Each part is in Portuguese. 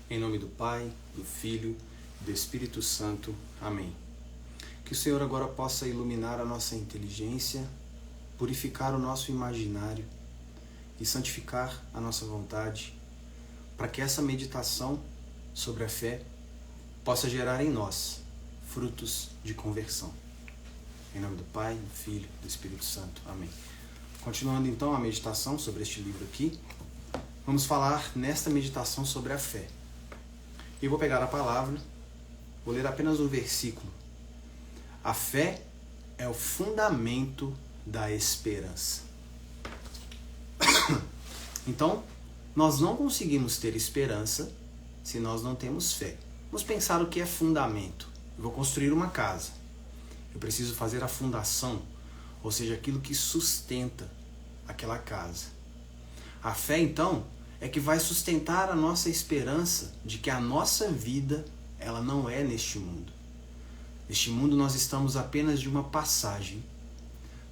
Em nome do Pai, do Filho e do Espírito Santo. Amém. Que o Senhor agora possa iluminar a nossa inteligência, purificar o nosso imaginário e santificar a nossa vontade, para que essa meditação sobre a fé possa gerar em nós frutos de conversão. Em nome do Pai, do Filho e do Espírito Santo. Amém. Continuando então a meditação sobre este livro aqui, vamos falar nesta meditação sobre a fé. Eu vou pegar a palavra, vou ler apenas um versículo. A fé é o fundamento da esperança. Então, nós não conseguimos ter esperança se nós não temos fé. Vamos pensar o que é fundamento. Eu vou construir uma casa. Eu preciso fazer a fundação, ou seja, aquilo que sustenta aquela casa. A fé, então, é que vai sustentar a nossa esperança de que a nossa vida, ela não é neste mundo. Neste mundo nós estamos apenas de uma passagem,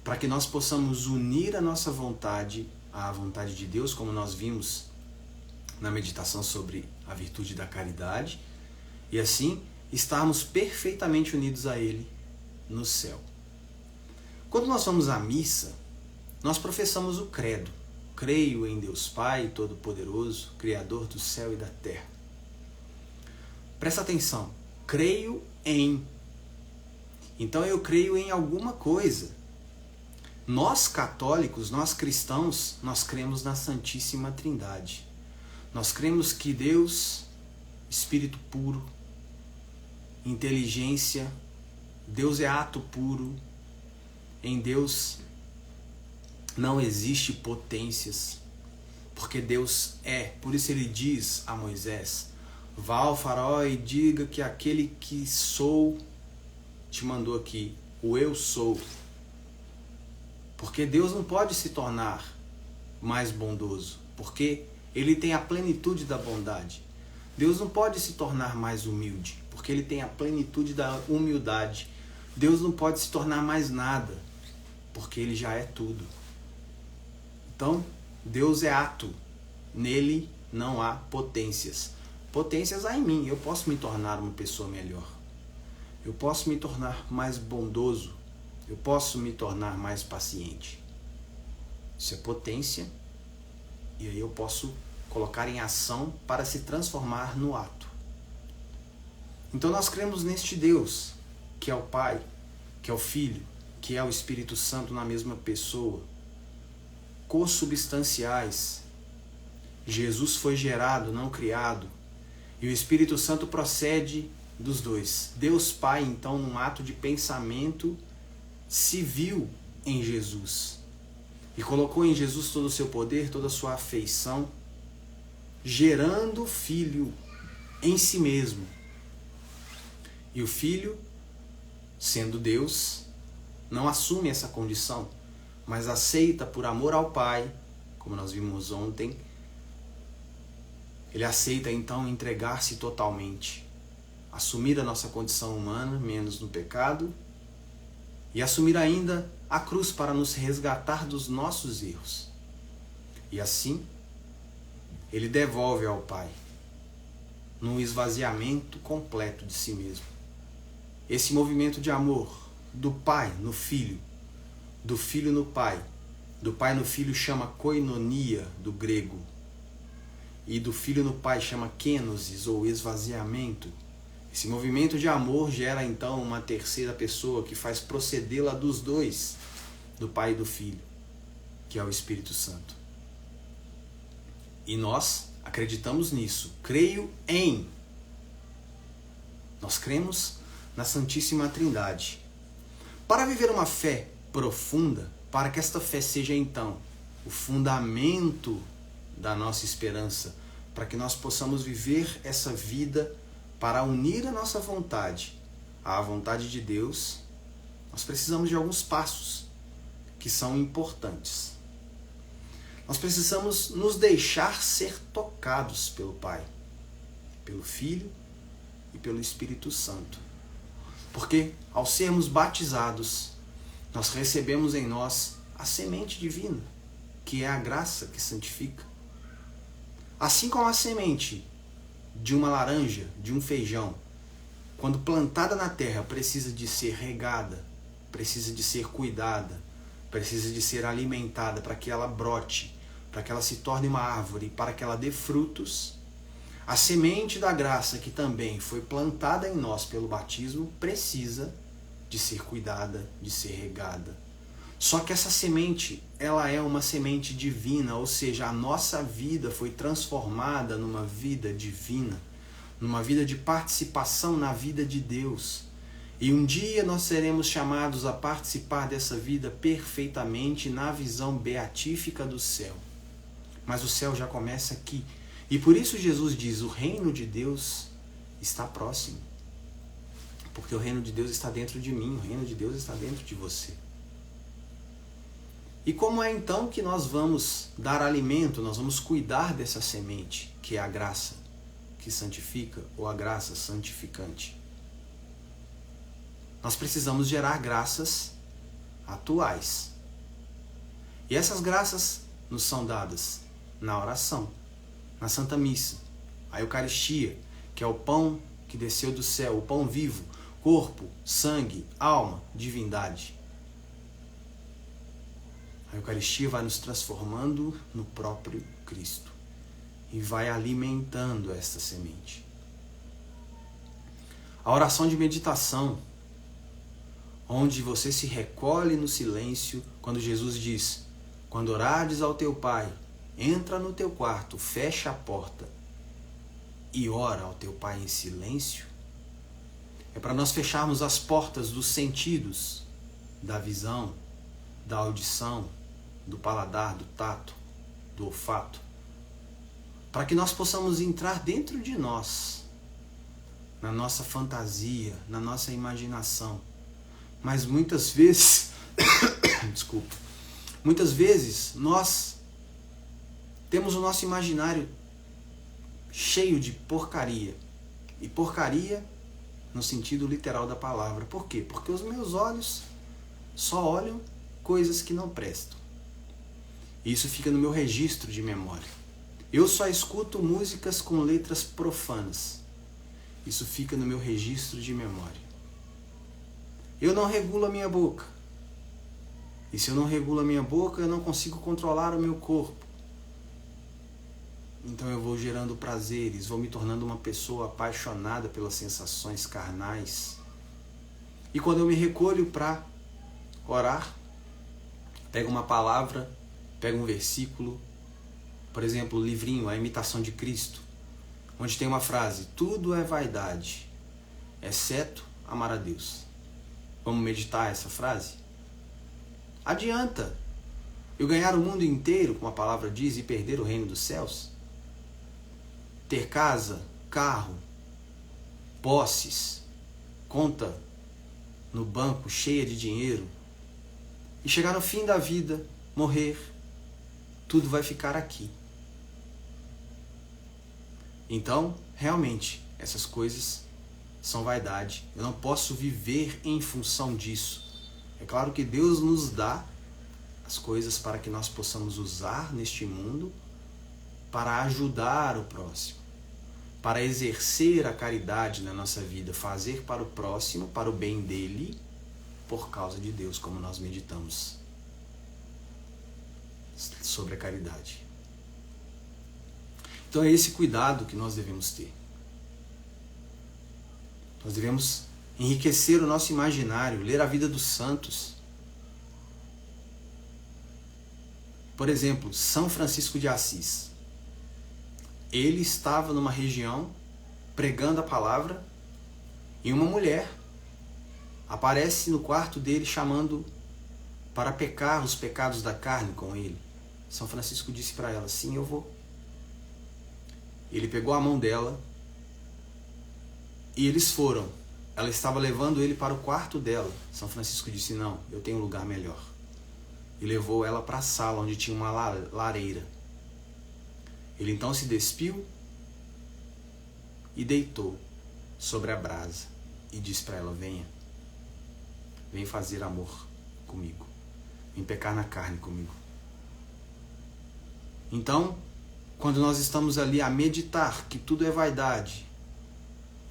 para que nós possamos unir a nossa vontade à vontade de Deus, como nós vimos na meditação sobre a virtude da caridade, e assim estarmos perfeitamente unidos a Ele no céu. Quando nós vamos à missa, nós professamos o credo. Creio em Deus Pai Todo-Poderoso, Criador do céu e da terra. Presta atenção. Creio em. Então eu creio em alguma coisa. Nós católicos, nós cristãos, nós cremos na Santíssima Trindade. Nós cremos que Deus, Espírito puro, inteligência, Deus é ato puro, em Deus não existe potências, porque Deus é. Por isso ele diz a Moisés: vá ao faraó e diga que aquele que sou te mandou aqui, o eu sou. Porque Deus não pode se tornar mais bondoso, porque ele tem a plenitude da bondade. Deus não pode se tornar mais humilde, porque ele tem a plenitude da humildade. Deus não pode se tornar mais nada, porque ele já é tudo. Então, Deus é ato. Nele não há potências. Potências há em mim. Eu posso me tornar uma pessoa melhor. Eu posso me tornar mais bondoso. Eu posso me tornar mais paciente. Isso é potência. E aí eu posso colocar em ação para se transformar no ato. Então nós cremos neste Deus, que é o Pai, que é o Filho, que é o Espírito Santo na mesma pessoa, consubstanciais. Jesus foi gerado, não criado, e o Espírito Santo procede dos dois. Deus Pai, então, num ato de pensamento, se viu em Jesus e colocou em Jesus todo o seu poder, toda a sua afeição, gerando o Filho em si mesmo. E o Filho, sendo Deus, não assume essa condição, mas aceita por amor ao Pai, como nós vimos ontem. Ele aceita então entregar-se totalmente, assumir a nossa condição humana, menos no pecado, e assumir ainda a cruz para nos resgatar dos nossos erros. E assim, ele devolve ao Pai, num esvaziamento completo de si mesmo. Esse movimento de amor do Pai no Filho, do Filho no Pai, do Pai no Filho chama koinonia, do grego, e do Filho no Pai chama kenosis, ou esvaziamento. Esse movimento de amor gera então uma terceira pessoa que faz procedê-la dos dois, do Pai e do Filho, que é o Espírito Santo. E nós acreditamos nisso. Creio em. Nós cremos na Santíssima Trindade. Para viver uma fé profunda, para que esta fé seja então o fundamento da nossa esperança, para que nós possamos viver essa vida para unir a nossa vontade à vontade de Deus, nós precisamos de alguns passos que são importantes. Nós precisamos nos deixar ser tocados pelo Pai, pelo Filho e pelo Espírito Santo. Porque ao sermos batizados, nós recebemos em nós a semente divina, que é a graça que santifica. Assim como a semente de uma laranja, de um feijão, quando plantada na terra, precisa de ser regada, precisa de ser cuidada, precisa de ser alimentada para que ela brote, para que ela se torne uma árvore, para que ela dê frutos. A semente da graça, que também foi plantada em nós pelo batismo, precisa de ser cuidada, de ser regada. Só que essa semente, ela é uma semente divina, ou seja, a nossa vida foi transformada numa vida divina, numa vida de participação na vida de Deus. E um dia nós seremos chamados a participar dessa vida perfeitamente na visão beatífica do céu. Mas o céu já começa aqui. E por isso Jesus diz, o reino de Deus está próximo. Porque o reino de Deus está dentro de mim, o reino de Deus está dentro de você. E como é então que nós vamos dar alimento, nós vamos cuidar dessa semente, que é a graça que santifica, ou a graça santificante? Nós precisamos gerar graças atuais. E essas graças nos são dadas na oração, na Santa Missa, a Eucaristia, que é o pão que desceu do céu, o pão vivo, corpo, sangue, alma, divindade. A Eucaristia vai nos transformando no próprio Cristo e vai alimentando esta semente. A oração de meditação, onde você se recolhe no silêncio, quando Jesus diz, quando orares ao teu Pai, entra no teu quarto, fecha a porta e ora ao teu Pai em silêncio, é para nós fecharmos as portas dos sentidos, da visão, da audição, do paladar, do tato, do olfato, para que nós possamos entrar dentro de nós, na nossa fantasia, na nossa imaginação. Mas muitas vezes, muitas vezes nós temos o nosso imaginário cheio de porcaria. E porcaria no sentido literal da palavra. Por quê? Porque os meus olhos só olham coisas que não prestam. E isso fica no meu registro de memória. Eu só escuto músicas com letras profanas. Isso fica no meu registro de memória. Eu não regulo a minha boca. E se eu não regulo a minha boca, eu não consigo controlar o meu corpo. Então eu vou gerando prazeres, vou me tornando uma pessoa apaixonada pelas sensações carnais. E quando eu me recolho para orar, pego uma palavra, pego um versículo, por exemplo, o livrinho, A Imitação de Cristo, onde tem uma frase, tudo é vaidade, exceto amar a Deus. Vamos meditar essa frase? Adianta eu ganhar o mundo inteiro, como a palavra diz, e perder o reino dos céus? Ter casa, carro, posses, conta no banco cheia de dinheiro, e chegar no fim da vida, morrer, tudo vai ficar aqui. Então, realmente, essas coisas são vaidade. Eu não posso viver em função disso. É claro que Deus nos dá as coisas para que nós possamos usar neste mundo para ajudar o próximo, para exercer a caridade na nossa vida, fazer para o próximo, para o bem dele, por causa de Deus, como nós meditamos sobre a caridade. Então é esse cuidado que nós devemos ter. Nós devemos enriquecer o nosso imaginário, ler a vida dos santos. Por exemplo, São Francisco de Assis. Ele estava numa região pregando a palavra e uma mulher aparece no quarto dele chamando para pecar os pecados da carne com ele. São Francisco disse para ela, sim, eu vou. Ele pegou a mão dela e eles foram. Ela estava levando ele para o quarto dela. São Francisco disse, não, eu tenho um lugar melhor. E levou ela para a sala onde tinha uma lareira. Ele então se despiu e deitou sobre a brasa e disse para ela, venha, vem fazer amor comigo, vem pecar na carne comigo. Então, quando nós estamos ali a meditar que tudo é vaidade,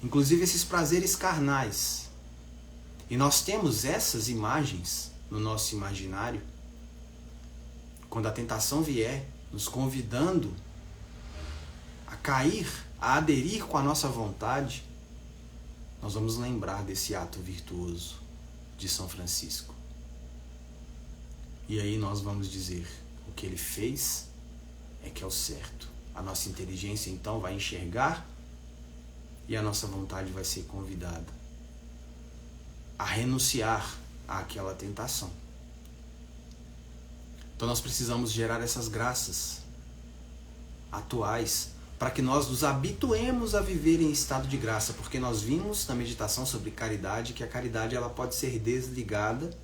inclusive esses prazeres carnais, e nós temos essas imagens no nosso imaginário, quando a tentação vier, nos convidando a cair, a aderir com a nossa vontade, nós vamos lembrar desse ato virtuoso de São Francisco. E aí nós vamos dizer, o que ele fez é que é o certo. A nossa inteligência então vai enxergar e a nossa vontade vai ser convidada a renunciar àquela tentação. Então nós precisamos gerar essas graças atuais para que nós nos habituemos a viver em estado de graça, porque nós vimos na meditação sobre caridade que a caridade ela pode ser desligada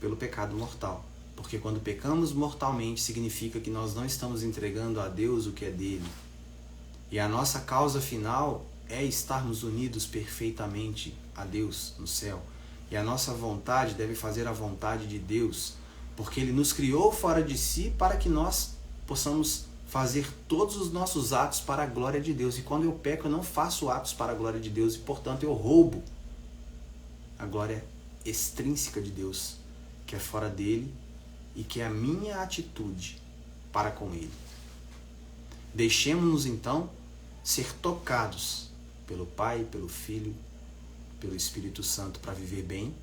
pelo pecado mortal. Porque quando pecamos mortalmente significa que nós não estamos entregando a Deus o que é dele. E a nossa causa final é estarmos unidos perfeitamente a Deus no céu. E a nossa vontade deve fazer a vontade de Deus, porque Ele nos criou fora de si para que nós possamos fazer todos os nossos atos para a glória de Deus. E quando eu peco, eu não faço atos para a glória de Deus e, portanto, eu roubo a glória extrínseca de Deus, que é fora dele e que é a minha atitude para com ele. Deixemos-nos, então, ser tocados pelo Pai, pelo Filho, pelo Espírito Santo para viver bem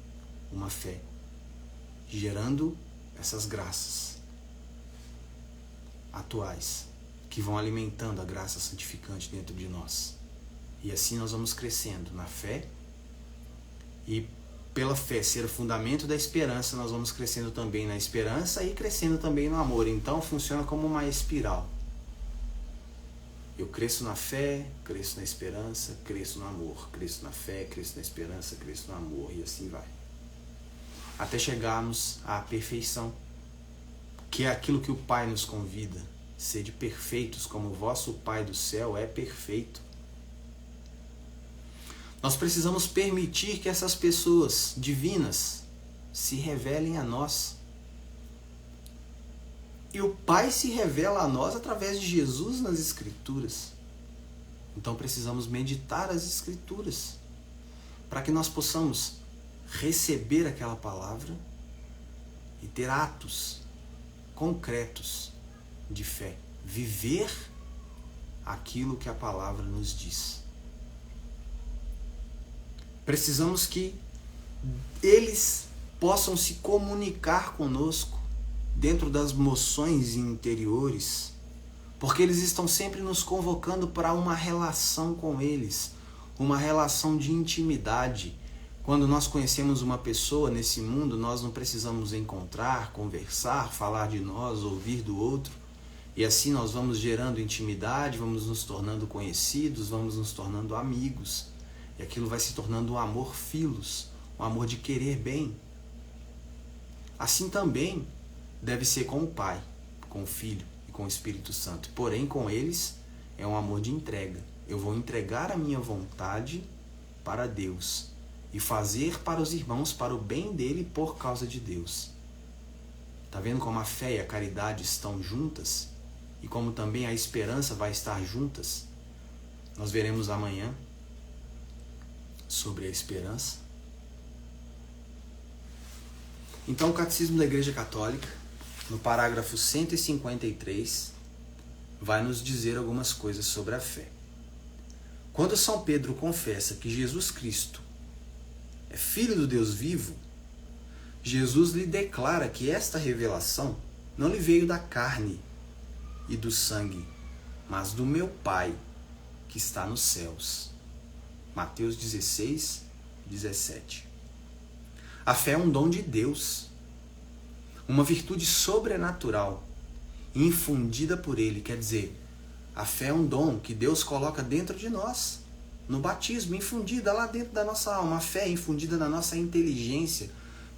uma fé, gerando essas graças atuais que vão alimentando a graça santificante dentro de nós. E assim nós vamos crescendo na fé e pela fé ser o fundamento da esperança, nós vamos crescendo também na esperança e crescendo também no amor. Então funciona como uma espiral. Eu cresço na fé, cresço na esperança, cresço no amor, cresço na fé, cresço na esperança, cresço no amor e assim vai. Até chegarmos à perfeição, que é aquilo que o Pai nos convida, sede perfeitos como o vosso Pai do céu é perfeito. Nós precisamos permitir que essas pessoas divinas se revelem a nós. E o Pai se revela a nós através de Jesus nas Escrituras. Então precisamos meditar as Escrituras para que nós possamos receber aquela palavra e ter atos concretos de fé, viver aquilo que a palavra nos diz. Precisamos que eles possam se comunicar conosco dentro das moções interiores, porque eles estão sempre nos convocando para uma relação com eles, uma relação de intimidade. Quando nós conhecemos uma pessoa nesse mundo, nós não precisamos encontrar, conversar, falar de nós, ouvir do outro. E assim nós vamos gerando intimidade, vamos nos tornando conhecidos, vamos nos tornando amigos. E aquilo vai se tornando um amor filos, um amor de querer bem. Assim também deve ser com o Pai, com o Filho e com o Espírito Santo. Porém, com eles é um amor de entrega. Eu vou entregar a minha vontade para Deus e fazer para os irmãos, para o bem dele, por causa de Deus. Está vendo como a fé e a caridade estão juntas? E como também a esperança vai estar juntas? Nós veremos amanhã sobre a esperança. Então, o Catecismo da Igreja Católica, no parágrafo 153, vai nos dizer algumas coisas sobre a fé. Quando São Pedro confessa que Jesus Cristo é Filho do Deus vivo, Jesus lhe declara que esta revelação não lhe veio da carne e do sangue, mas do meu Pai que está nos céus. Mateus 16, 17. A fé é um dom de Deus, uma virtude sobrenatural, infundida por Ele. Quer dizer, a fé é um dom que Deus coloca dentro de nós, no batismo, infundida lá dentro da nossa alma. A fé é infundida na nossa inteligência,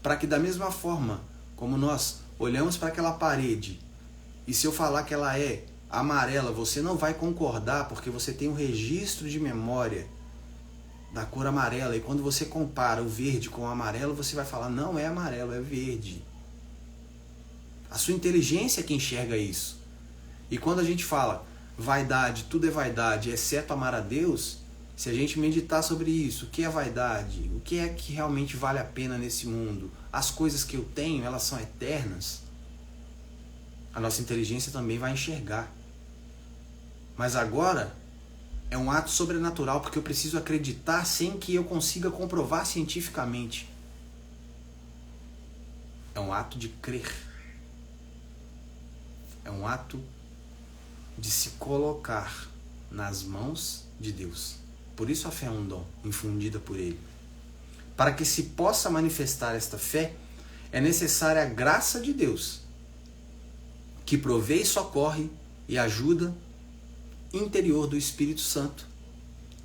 para que da mesma forma como nós olhamos para aquela parede, e se eu falar que ela é amarela, você não vai concordar, porque você tem um registro de memória da cor amarela, e quando você compara o verde com o amarelo, você vai falar, não é amarelo, é verde. A sua inteligência é que enxerga isso. E quando a gente fala vaidade, tudo é vaidade, exceto amar a Deus, se a gente meditar sobre isso, o que é vaidade, o que é que realmente vale a pena nesse mundo, as coisas que eu tenho, elas são eternas, a nossa inteligência também vai enxergar. Mas agora é um ato sobrenatural, porque eu preciso acreditar sem que eu consiga comprovar cientificamente. É um ato de crer. É um ato de se colocar nas mãos de Deus. Por isso a fé é um dom, infundida por Ele. Para que se possa manifestar esta fé, é necessária a graça de Deus, que provê e socorre e ajuda interior do Espírito Santo,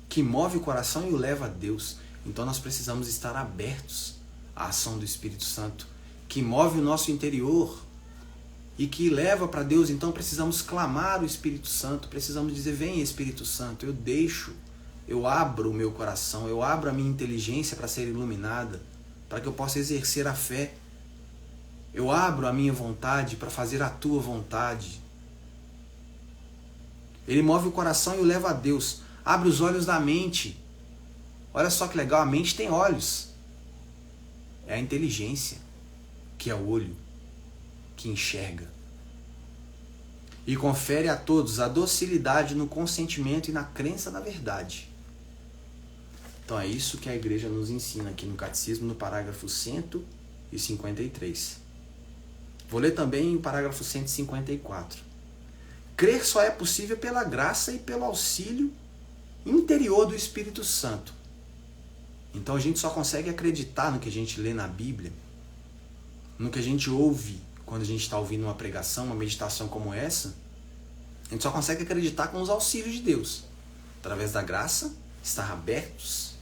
que move o coração e o leva a Deus. Então nós precisamos estar abertos à ação do Espírito Santo, que move o nosso interior e que leva para Deus. Então precisamos clamar o Espírito Santo, precisamos dizer: vem Espírito Santo, eu abro o meu coração, eu abro a minha inteligência para ser iluminada, para que eu possa exercer a fé. Eu abro a minha vontade para fazer a tua vontade. Ele move o coração e o leva a Deus. Abre os olhos da mente. Olha só que legal, a mente tem olhos. É a inteligência, que é o olho, que enxerga. E confere a todos a docilidade no consentimento e na crença na verdade. Então é isso que a igreja nos ensina aqui no Catecismo, no parágrafo 153. Vou ler também o parágrafo 154. Crer só é possível pela graça e pelo auxílio interior do Espírito Santo. Então a gente só consegue acreditar no que a gente lê na Bíblia, no que a gente ouve quando a gente está ouvindo uma pregação, uma meditação como essa. A gente só consegue acreditar com os auxílios de Deus, através da graça, estar abertos,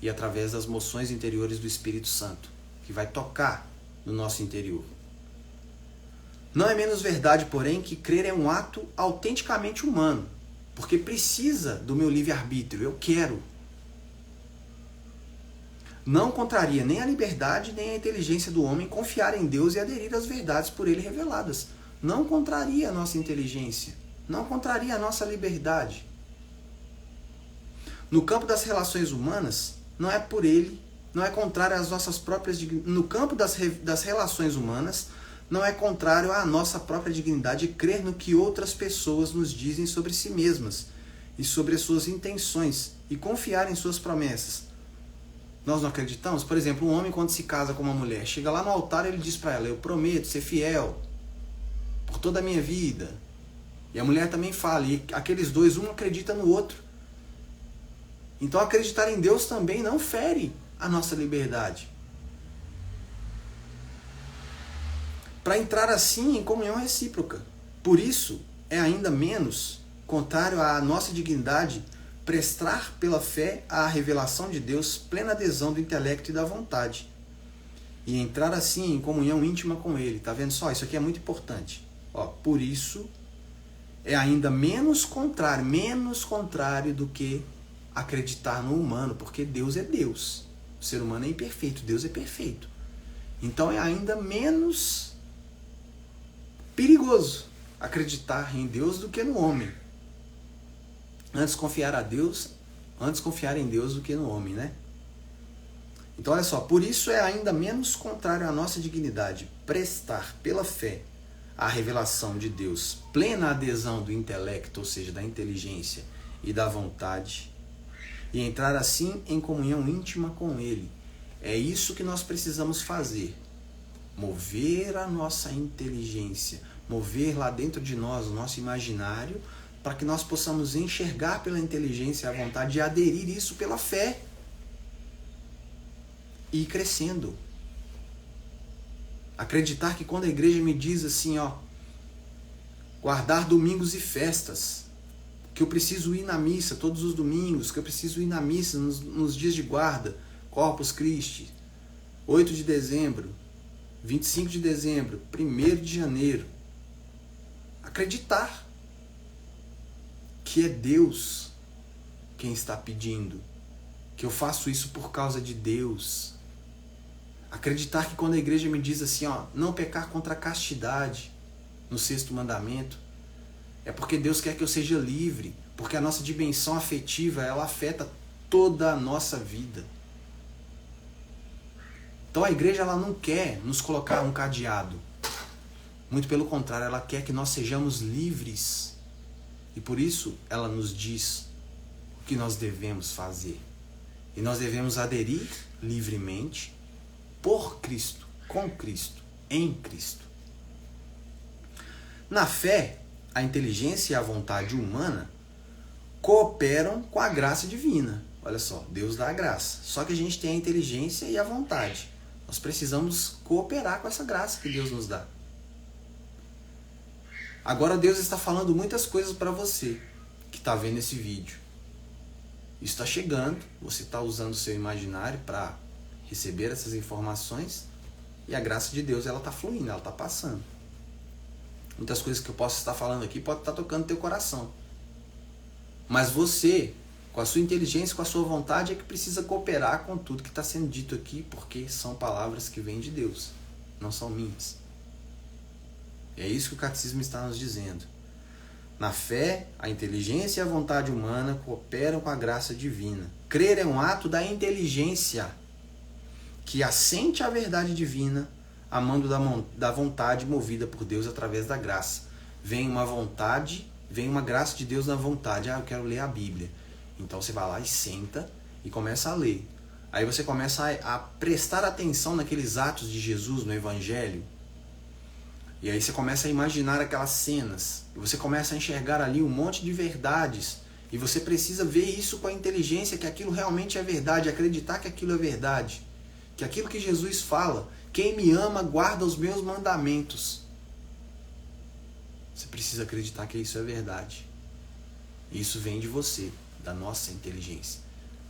e através das moções interiores do Espírito Santo, que vai tocar no nosso interior. Não é menos verdade, porém, que crer é um ato autenticamente humano, porque precisa do meu livre-arbítrio, eu quero. Não contraria nem a liberdade nem a inteligência do homem confiar em Deus e aderir às verdades por ele reveladas. Não contraria a nossa inteligência, não contraria a nossa liberdade. No campo das relações humanas, não é por ele, não é contrário às nossas próprias... No campo das relações humanas, não é contrário à nossa própria dignidade crer no que outras pessoas nos dizem sobre si mesmas e sobre as suas intenções e confiar em suas promessas. Nós não acreditamos? Por exemplo, um homem quando se casa com uma mulher, chega lá no altar e ele diz para ela: eu prometo ser fiel por toda a minha vida. E a mulher também fala, e aqueles dois, um acredita no outro. Então acreditar em Deus também não fere a nossa liberdade. Para entrar assim em comunhão recíproca. Por isso, é ainda menos contrário à nossa dignidade prestar pela fé à revelação de Deus plena adesão do intelecto e da vontade. E entrar assim em comunhão íntima com Ele. Tá vendo só? Isso aqui é muito importante. Por isso, é ainda menos contrário do que acreditar no humano, porque Deus é Deus. O ser humano é imperfeito, Deus é perfeito. Então é ainda menos perigoso acreditar em Deus do que no homem. Antes confiar em Deus do que no homem, né? Então olha só, por isso é ainda menos contrário à nossa dignidade prestar pela fé à revelação de Deus plena adesão do intelecto, ou seja, da inteligência e da vontade, e entrar assim em comunhão íntima com Ele. É isso que nós precisamos fazer. Mover a nossa inteligência, mover lá dentro de nós o nosso imaginário, para que nós possamos enxergar pela inteligência e a vontade e aderir isso pela fé. E ir crescendo. Acreditar que quando a igreja me diz assim, guardar domingos e festas, que eu preciso ir na missa todos os domingos, que eu preciso ir na missa nos dias de guarda, Corpus Christi, 8 de dezembro, 25 de dezembro, 1º de janeiro. Acreditar que é Deus quem está pedindo, que eu faço isso por causa de Deus. Acreditar que quando a igreja me diz assim, não pecar contra a castidade, no 6º mandamento, É porque Deus quer que eu seja livre, porque a nossa dimensão afetiva, ela afeta toda a nossa vida. Então a igreja, ela não quer nos colocar um cadeado. Muito pelo contrário, ela quer que nós sejamos livres. E por isso ela nos diz o que nós devemos fazer. E nós devemos aderir livremente por Cristo, com Cristo, em Cristo. Na fé, a inteligência e a vontade humana cooperam com a graça divina. Olha só, Deus dá a graça. Só que a gente tem a inteligência e a vontade. Nós precisamos cooperar com essa graça que Deus nos dá. Agora Deus está falando muitas coisas para você que está vendo esse vídeo. Isso está chegando, você está usando o seu imaginário para receber essas informações e a graça de Deus, ela está fluindo, ela está passando. Muitas coisas que eu posso estar falando aqui pode estar tocando teu coração. Mas você, com a sua inteligência, com a sua vontade, é que precisa cooperar com tudo que está sendo dito aqui, porque são palavras que vêm de Deus, não são minhas. É isso que o catecismo está nos dizendo. Na fé, a inteligência e a vontade humana cooperam com a graça divina. Crer é um ato da inteligência que assente à verdade divina, amando da vontade movida por Deus através da graça. Vem uma vontade, vem uma graça de Deus na vontade. Eu quero ler a Bíblia. Então você vai lá e senta e começa a ler. Aí você começa a prestar atenção naqueles atos de Jesus no Evangelho. E aí você começa a imaginar aquelas cenas. E você começa a enxergar ali um monte de verdades. E você precisa ver isso com a inteligência, que aquilo realmente é verdade, acreditar que aquilo é verdade. Que aquilo que Jesus fala, quem me ama guarda os meus mandamentos. Você precisa acreditar que isso é verdade. E isso vem de você, da nossa inteligência.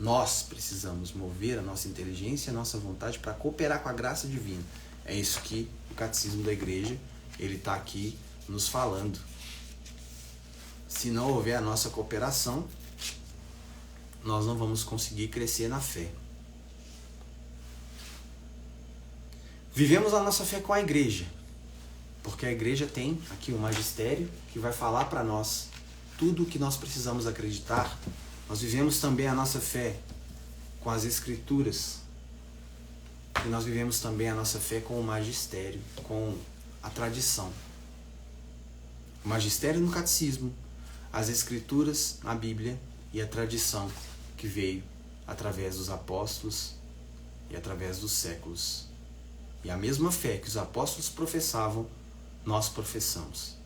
Nós precisamos mover a nossa inteligência e a nossa vontade para cooperar com a graça divina. É isso que o Catecismo da Igreja ele está aqui nos falando. Se não houver a nossa cooperação, nós não vamos conseguir crescer na fé. Vivemos a nossa fé com a igreja, porque a igreja tem aqui um magistério que vai falar para nós tudo o que nós precisamos acreditar. Nós vivemos também a nossa fé com as escrituras, e nós vivemos também a nossa fé com o magistério, com a tradição. O magistério no catecismo, as escrituras na Bíblia e a tradição que veio através dos apóstolos e através dos séculos. E a mesma fé que os apóstolos professavam, nós professamos.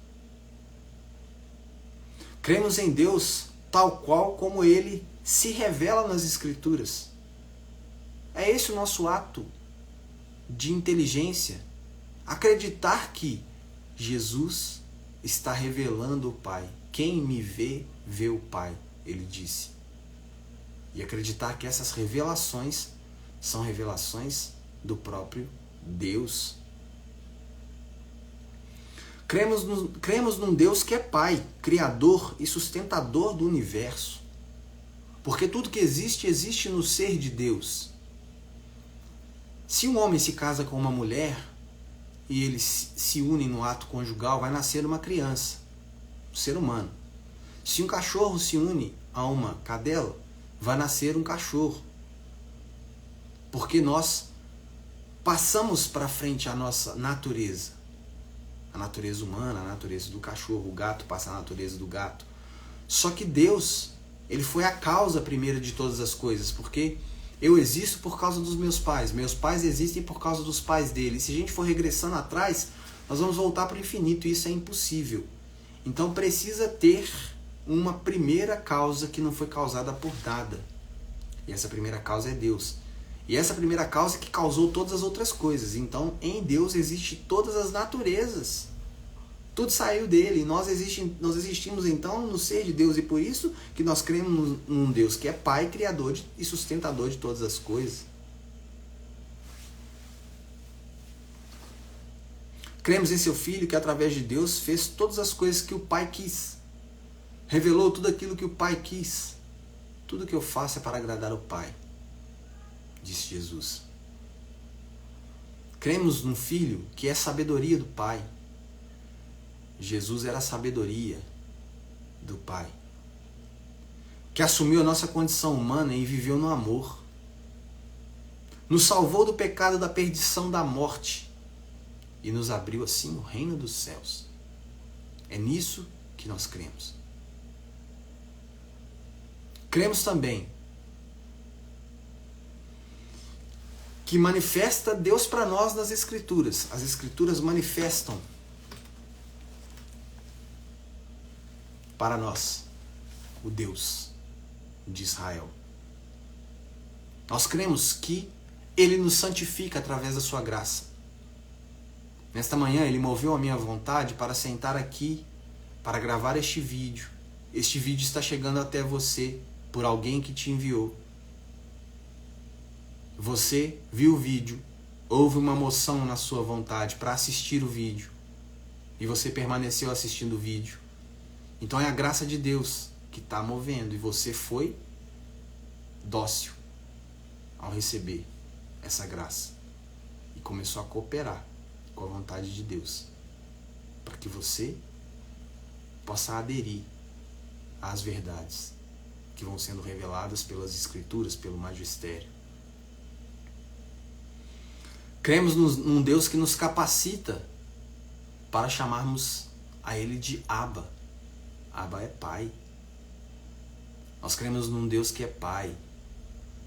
Cremos em Deus tal qual como Ele se revela nas Escrituras. É esse o nosso ato de inteligência. Acreditar que Jesus está revelando o Pai. Quem me vê, vê o Pai, ele disse. E acreditar que essas revelações são revelações do próprio Deus. Cremos num Deus que é Pai, Criador e sustentador do universo. Porque tudo que existe, existe no ser de Deus. Se um homem se casa com uma mulher e eles se unem no ato conjugal, vai nascer uma criança, um ser humano. Se um cachorro se une a uma cadela, vai nascer um cachorro. Porque nós passamos para frente a nossa natureza. A natureza humana, a natureza do cachorro, o gato passa a natureza do gato. Só que Deus, ele foi a causa primeira de todas as coisas, porque eu existo por causa dos meus pais existem por causa dos pais deles. Se a gente for regressando atrás, nós vamos voltar para o infinito, e isso é impossível. Então precisa ter uma primeira causa que não foi causada por nada. E essa primeira causa é Deus. E essa primeira causa é que causou todas as outras coisas. Então em Deus existem todas as naturezas. Tudo saiu dele, e nós existimos então no ser de Deus, e por isso que nós cremos num Deus que é Pai, Criador e sustentador de todas as coisas. Cremos em seu Filho que através de Deus fez todas as coisas que o Pai quis. Revelou tudo aquilo que o Pai quis. Tudo que eu faço é para agradar o Pai, disse Jesus. Cremos num Filho que é sabedoria do Pai. Jesus era a sabedoria, do Pai, que assumiu a nossa condição humana e viveu no amor, nos salvou do pecado, da perdição, da morte e nos abriu assim o reino dos céus. É nisso que nós cremos. Cremos também que manifesta Deus para nós nas Escrituras. As Escrituras manifestam para nós o Deus de Israel. Nós cremos que Ele nos santifica através da sua graça. Nesta manhã Ele moveu a minha vontade para sentar aqui, para gravar este vídeo. Este vídeo está chegando até você por alguém que te enviou. Você viu o vídeo, houve uma moção na sua vontade para assistir o vídeo e você permaneceu assistindo o vídeo. Então é a graça de Deus que está movendo e você foi dócil ao receber essa graça e começou a cooperar com a vontade de Deus para que você possa aderir às verdades que vão sendo reveladas pelas Escrituras, pelo magistério. Cremos num Deus que nos capacita para chamarmos a Ele de Abba. Abba é Pai. Nós cremos num Deus que é Pai.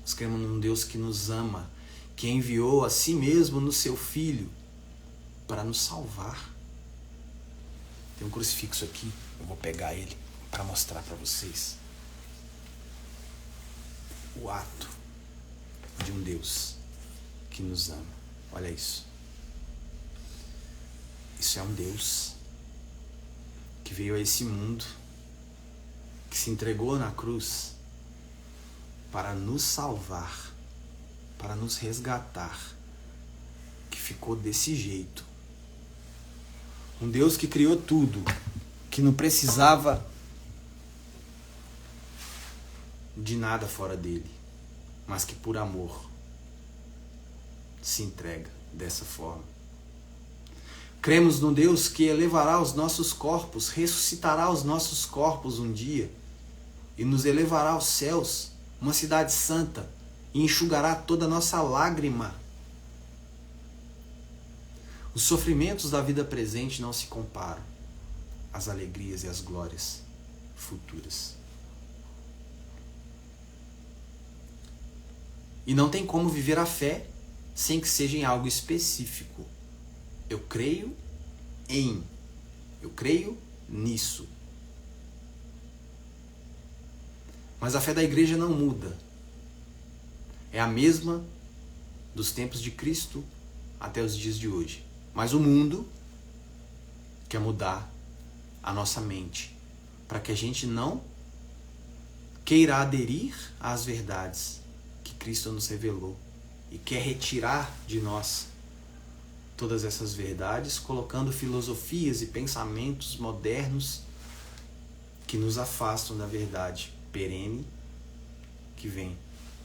Nós cremos num Deus que nos ama, que enviou a si mesmo no seu Filho para nos salvar. Tem um crucifixo aqui, eu vou pegar ele para mostrar para vocês o ato de um Deus que nos ama. Olha isso. Isso é um Deus que veio a esse mundo, que se entregou na cruz para nos salvar, para nos resgatar, que ficou desse jeito. Um Deus que criou tudo, que não precisava de nada fora dele, mas que por amor se entrega dessa forma. Cremos num Deus que elevará os nossos corpos, ressuscitará os nossos corpos um dia e nos elevará aos céus, uma cidade santa, e enxugará toda a nossa lágrima. Os sofrimentos da vida presente não se comparam às alegrias e às glórias futuras. E não tem como viver a fé sem que seja em algo específico. Eu creio nisso. Mas a fé da igreja não muda. É a mesma dos tempos de Cristo até os dias de hoje. Mas o mundo quer mudar a nossa mente para que a gente não queira aderir às verdades que Cristo nos revelou e quer retirar de nós todas essas verdades, colocando filosofias e pensamentos modernos que nos afastam da verdade perene que vem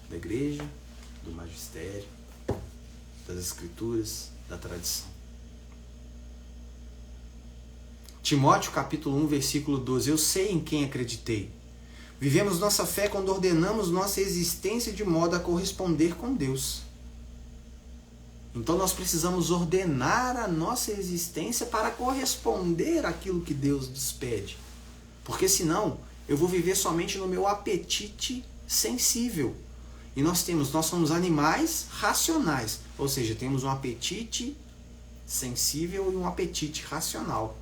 da igreja, do magistério, das Escrituras, da tradição. Timóteo capítulo 1, versículo 12. Eu sei em quem acreditei. Vivemos nossa fé quando ordenamos nossa existência de modo a corresponder com Deus. Então nós precisamos ordenar a nossa existência para corresponder àquilo que Deus nos pede. Porque senão eu vou viver somente no meu apetite sensível. E nós somos animais racionais. Ou seja, temos um apetite sensível e um apetite racional.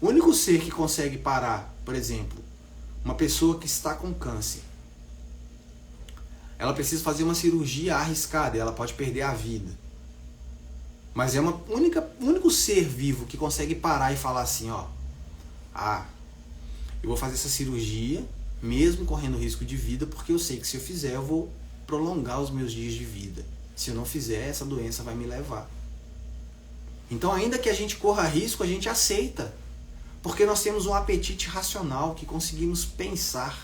O único ser que consegue parar, por exemplo, uma pessoa que está com câncer, ela precisa fazer uma cirurgia arriscada, ela pode perder a vida. Mas é o único ser vivo que consegue parar e falar assim, ó, eu vou fazer essa cirurgia, mesmo correndo risco de vida, porque eu sei que se eu fizer, eu vou prolongar os meus dias de vida. Se eu não fizer, essa doença vai me levar. Então, ainda que a gente corra risco, a gente aceita. Porque nós temos um apetite racional que conseguimos pensar.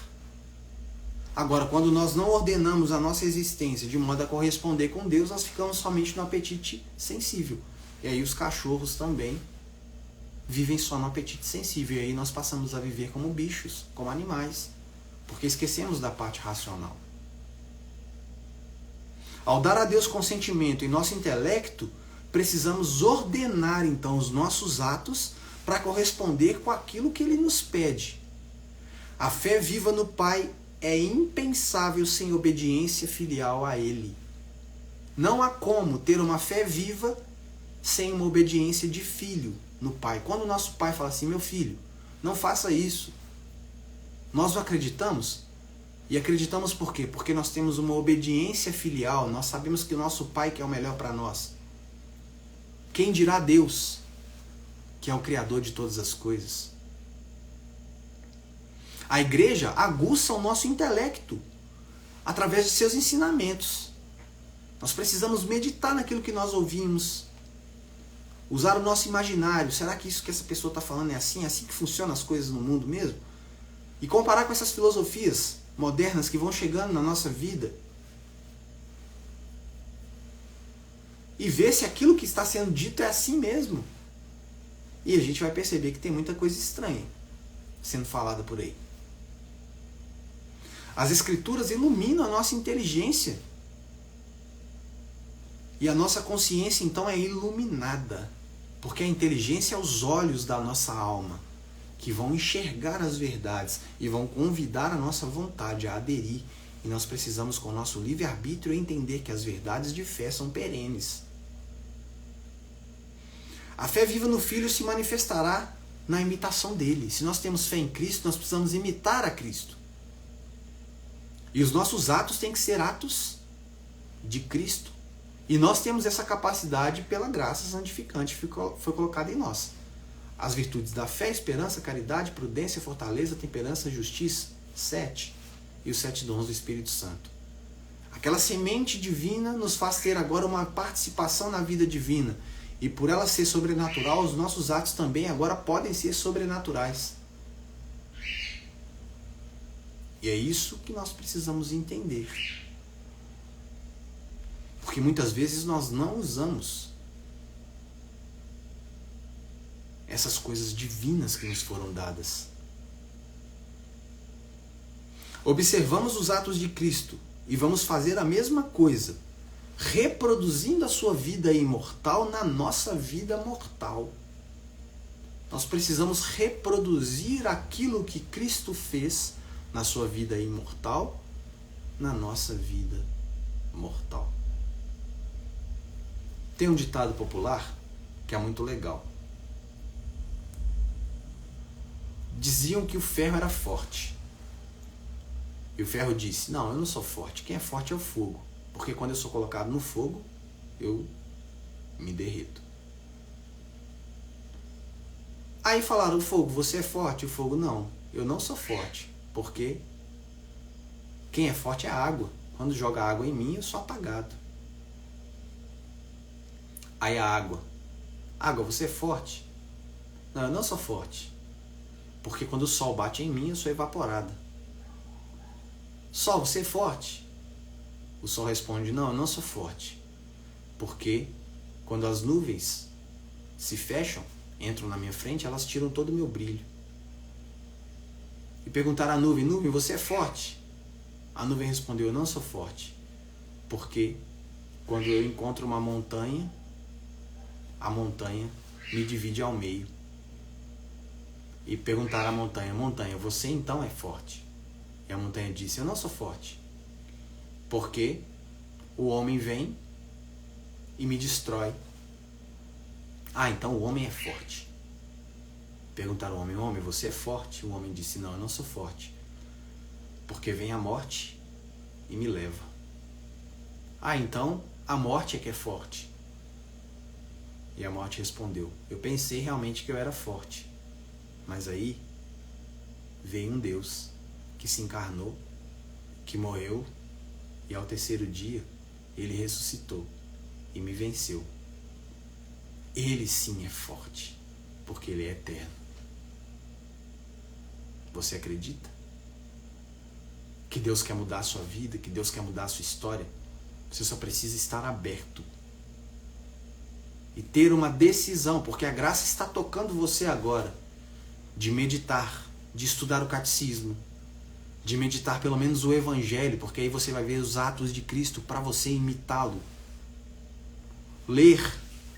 Agora, quando nós não ordenamos a nossa existência de modo a corresponder com Deus, nós ficamos somente no apetite sensível. E aí os cachorros também vivem só no apetite sensível. E aí nós passamos a viver como bichos, como animais, porque esquecemos da parte racional. Ao dar a Deus consentimento em nosso intelecto, precisamos ordenar então os nossos atos para corresponder com aquilo que Ele nos pede. A fé viva no Pai é impensável sem obediência filial a Ele. Não há como ter uma fé viva sem uma obediência de filho no Pai. Quando o nosso Pai fala assim, meu filho, não faça isso, nós não acreditamos? E acreditamos por quê? Porque nós temos uma obediência filial, nós sabemos que o nosso Pai quer o melhor para nós. Quem dirá Deus, que é o Criador de todas as coisas? A igreja aguça o nosso intelecto através de seus ensinamentos. Nós precisamos meditar naquilo que nós ouvimos, usar o nosso imaginário. Será que isso que essa pessoa está falando é assim? É assim que funcionam as coisas no mundo mesmo? E comparar com essas filosofias modernas que vão chegando na nossa vida e ver se aquilo que está sendo dito é assim mesmo. E a gente vai perceber que tem muita coisa estranha sendo falada por aí. As Escrituras iluminam a nossa inteligência. E a nossa consciência então é iluminada. Porque a inteligência é os olhos da nossa alma, que vão enxergar as verdades e vão convidar a nossa vontade a aderir. E nós precisamos, com o nosso livre-arbítrio, entender que as verdades de fé são perenes. A fé viva no Filho se manifestará na imitação dele. Se nós temos fé em Cristo, nós precisamos imitar a Cristo. E os nossos atos têm que ser atos de Cristo. E nós temos essa capacidade pela graça santificante que foi colocada em nós. As virtudes da fé, esperança, caridade, prudência, fortaleza, temperança, justiça. 7. E os 7 dons do Espírito Santo. Aquela semente divina nos faz ter agora uma participação na vida divina. E por ela ser sobrenatural, os nossos atos também agora podem ser sobrenaturais. E é isso que nós precisamos entender. Porque muitas vezes nós não usamos essas coisas divinas que nos foram dadas. Observamos os atos de Cristo e vamos fazer a mesma coisa, reproduzindo a sua vida imortal na nossa vida mortal. Nós precisamos reproduzir aquilo que Cristo fez na sua vida imortal, na nossa vida mortal. Tem um ditado popular que é muito legal. Diziam que o ferro era forte. E o ferro disse, não, eu não sou forte. Quem é forte é o fogo. Porque quando eu sou colocado no fogo, eu me derreto. Aí falaram, o fogo, você é forte? O fogo, não, eu não sou forte. Porque quem é forte é a água. Quando joga água em mim, eu sou apagado. Aí a água, você é forte? Não, eu não sou forte. Porque quando o sol bate em mim, eu sou evaporada. Sol, você é forte? O sol responde, não, eu não sou forte. Porque quando as nuvens se fecham, entram na minha frente, elas tiram todo o meu brilho. E perguntaram à nuvem, nuvem, você é forte? A nuvem respondeu, eu não sou forte. Porque quando eu encontro uma montanha, a montanha me divide ao meio. E perguntaram à montanha, montanha, você então é forte? E a montanha disse, eu não sou forte. Porque o homem vem e me destrói. Ah, então o homem é forte. Perguntaram ao homem, homem, você é forte? O homem disse, não, eu não sou forte. Porque vem a morte e me leva. Ah, então a morte é que é forte. E a morte respondeu, eu pensei realmente que eu era forte. Mas aí veio um Deus que se encarnou, que morreu, e ao terceiro dia ele ressuscitou e me venceu. Ele sim é forte, porque ele é eterno. Você acredita? Que Deus quer mudar a sua vida, que Deus quer mudar a sua história? Você só precisa estar aberto. e ter uma decisão, porque a graça está tocando você agora, de meditar, de estudar o catecismo, de meditar pelo menos o evangelho, porque aí você vai ver os atos de Cristo para você imitá-lo. Ler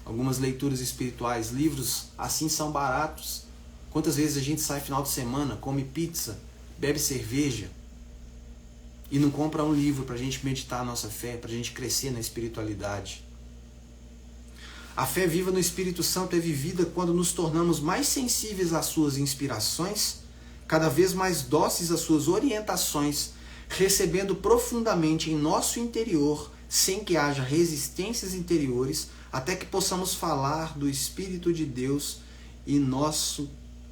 algumas leituras espirituais, livros assim são baratos. Quantas vezes a gente sai final de semana, come pizza, bebe cerveja e não compra um livro para a gente meditar a nossa fé, para a gente crescer na espiritualidade. A fé viva no Espírito Santo é vivida quando nos tornamos mais sensíveis às suas inspirações, cada vez mais dóceis às suas orientações, recebendo profundamente em nosso interior, sem que haja resistências interiores, até que possamos falar do Espírito de Deus e nosso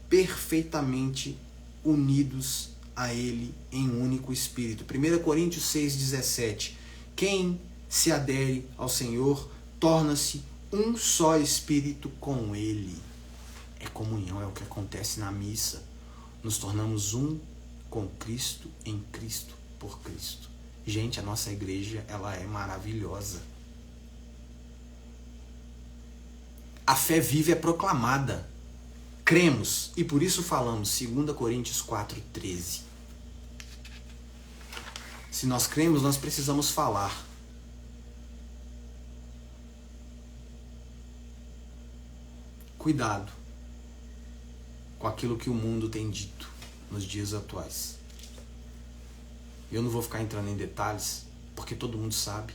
perfeitamente unidos a Ele em um único Espírito. 1 Coríntios 6,17. Quem se adere ao Senhor torna-se um só Espírito com Ele. É comunhão, é o que acontece na missa. Nos tornamos um com Cristo, em Cristo, por Cristo. Gente, a nossa igreja, ela é maravilhosa. A fé viva é proclamada. Cremos, e por isso falamos, 2 Coríntios 4,13. Se nós cremos, nós precisamos falar. Cuidado com aquilo que o mundo tem dito nos dias atuais. Eu não vou ficar entrando em detalhes, porque todo mundo sabe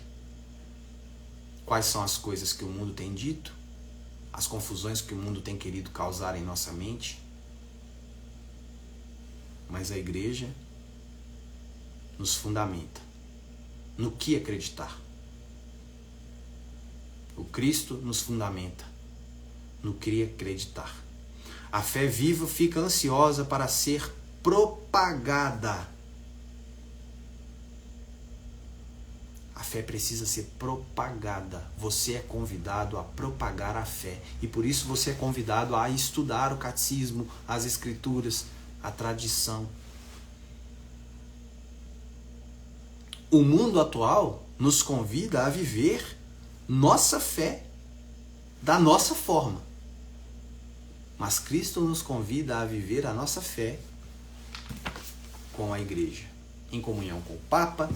quais são as coisas que o mundo tem dito, as confusões que o mundo tem querido causar em nossa mente. Mas a igreja nos fundamenta no que acreditar. O Cristo nos fundamenta no que acreditar. A fé viva fica ansiosa para ser propagada. A fé precisa ser propagada. Você é convidado a propagar a fé. E por isso você é convidado a estudar o catecismo, as escrituras, a tradição. O mundo atual nos convida a viver nossa fé da nossa forma. Mas Cristo nos convida a viver a nossa fé com a igreja, em comunhão com o Papa,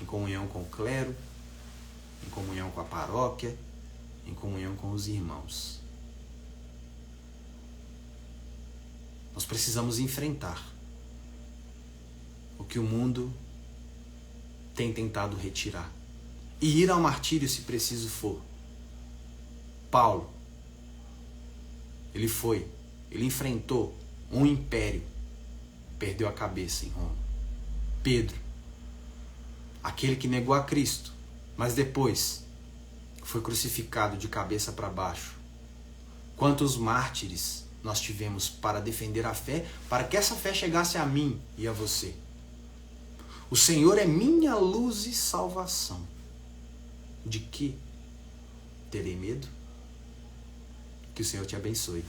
em comunhão com o clero, em comunhão com a paróquia, em comunhão com os irmãos. Nós precisamos enfrentar o que o mundo tem tentado retirar e ir ao martírio se preciso for. Paulo, ele enfrentou um império, perdeu a cabeça em Roma. Pedro, aquele que negou a Cristo, mas depois foi crucificado de cabeça para baixo. Quantos mártires nós tivemos para defender a fé, para que essa fé chegasse a mim e a você. O Senhor é minha luz e salvação. De que terei medo? Que o Senhor te abençoe.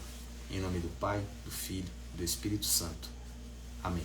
Em nome do Pai, do Filho e do Espírito Santo. Amém.